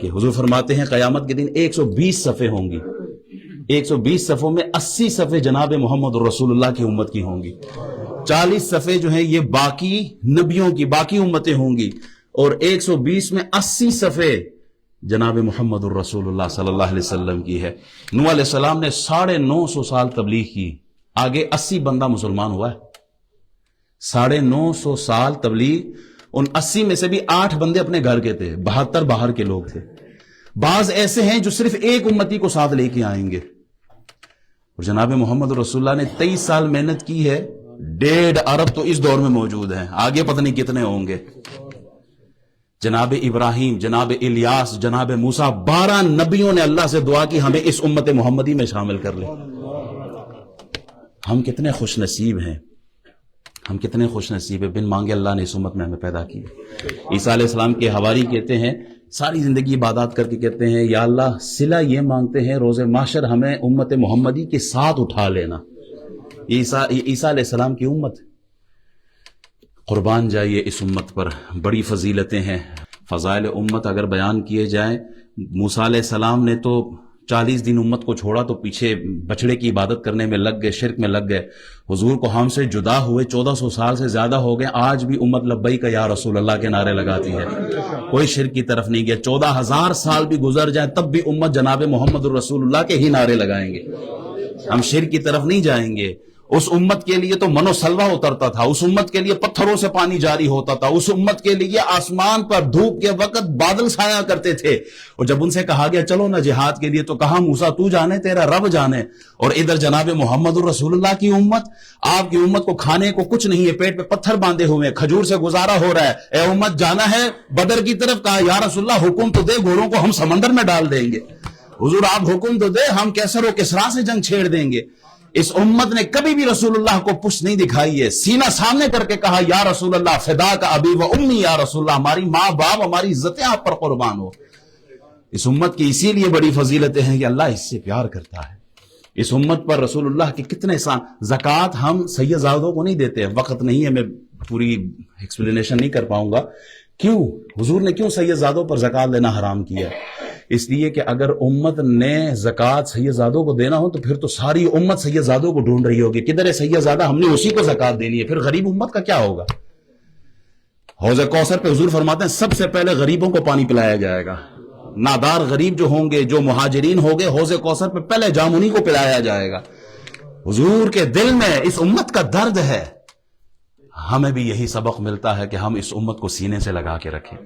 کہ حضور فرماتے ہیں قیامت کے دن 120 صفحے ہوں گی، 120 صفوں میں 80 صفحے جناب محمد رسول اللہ کی امت کی ہوں گی، 40 صفحے جو ہیں یہ باقی نبیوں کی باقی امتیں ہوں گی، اور 120 میں 80 صفحے جناب محمد الرسول اللہ صلی اللہ علیہ وسلم کی ہے۔ نوح علیہ السلام نے 950 سال تبلیغ کی، آگے 80 بندہ مسلمان ہوا ہے۔ 950 سال تبلیغ، ان 80 میں سے بھی 8 بندے اپنے گھر کے تھے، 72 باہر کے لوگ تھے۔ بعض ایسے ہیں جو صرف ایک امتی کو ساتھ لے کے آئیں گے، اور جناب محمد رسول اللہ نے 23 سال محنت کی ہے، 1.5 ارب تو اس دور میں موجود ہیں، آگے پتہ نہیں کتنے ہوں گے۔ جناب ابراہیم، جناب الیاس، جناب موسیٰ، 12 نبیوں نے اللہ سے دعا کی ہمیں اس امت محمدی میں شامل کر لے۔ ہم کتنے خوش نصیب ہیں، ہم کتنے خوش نصیب ہیں، بن مانگے اللہ نے اس امت میں ہمیں پیدا کی۔ عیسیٰ علیہ السلام کے حواری کہتے ہیں، ساری زندگی عبادات کر کے کہتے ہیں یا اللہ صلہ یہ مانگتے ہیں روز محشر ہمیں امت محمدی کے ساتھ اٹھا لینا۔ عیسیٰ علیہ السلام کی امت، قربان جائیے اس امت پر، بڑی فضیلتیں ہیں۔ فضائل امت اگر بیان کیے جائیں، موسیٰ علیہ السلام نے تو 40 دن امت کو چھوڑا تو پیچھے بچڑے کی عبادت کرنے میں لگ گئے، شرک میں لگ گئے۔ حضور کو ہم سے جدا ہوئے 1400 سال سے زیادہ ہو گئے، آج بھی امت لبیک یا رسول اللہ کے نعرے لگاتی ہے، کوئی شرک کی طرف نہیں گیا۔ 14,000 سال بھی گزر جائیں تب بھی امت جناب محمد الرسول اللہ کے ہی نعرے لگائیں گے، ہم شرک کی طرف نہیں جائیں گے۔ اس امت کے لیے تو منو سلوا اترتا تھا، اس امت کے لیے پتھروں سے پانی جاری ہوتا تھا، اس امت کے لیے آسمان پر دھوپ کے وقت بادل چھایا کرتے تھے، اور جب ان سے کہا گیا چلو نا جہاد کے لیے تو کہا موسیٰ تو جانے تیرا رب جانے۔ اور ادھر جناب محمد الرسول اللہ کی امت، آپ کی امت کو کھانے کو کچھ نہیں ہے، پیٹ پہ پتھر باندھے ہوئے ہیں، کھجور سے گزارا ہو رہا ہے۔ اے امت جانا ہے بدر کی طرف، کہا یا رسول اللہ حکم تو دے، گھوڑوں کو ہم سمندر میں ڈال دیں گے۔ حضور آپ حکم تو دے، ہم کیسر و کسرا سے جنگ چھیڑ دیں گے۔ اس امت نے کبھی بھی رسول اللہ کو پشت نہیں دکھائی ہے، سینہ سامنے کر کے کہا یا رسول اللہ فدا کا ابی و امی، یا رسول اللہ ہماری ماں باپ ہماری عزتیں آپ پر قربان ہو۔ اس امت کی اسی لیے بڑی فضیلتیں ہیں کہ اللہ اس سے پیار کرتا ہے۔ اس امت پر رسول اللہ کے کتنے احسان۔ زکوٰۃ ہم سید زادوں کو نہیں دیتے، وقت نہیں ہے، میں پوری ایکسپلینیشن نہیں کر پاؤں گا۔ کیوں حضور نے کیوں سید زادوں پر زکوٰۃ لینا حرام کیا؟ اس لیے کہ اگر امت نے زکوٰۃ سید زادوں کو دینا ہو تو پھر تو ساری امت سید زادوں کو ڈھونڈ رہی ہوگی، کدھر ہے سید زادہ، ہم نے اسی کو زکوٰۃ دینی ہے، پھر غریب امت کا کیا ہوگا؟ حوض کوثر پہ حضور فرماتے ہیں سب سے پہلے غریبوں کو پانی پلایا جائے گا، نادار غریب جو ہوں گے، جو مہاجرین ہوں گے، حوض کوثر پہ پہلے جام انہی کو پلایا جائے گا۔ حضور کے دل میں اس امت کا درد ہے، ہمیں بھی یہی سبق ملتا ہے کہ ہم اس امت کو سینے سے لگا کے رکھیں۔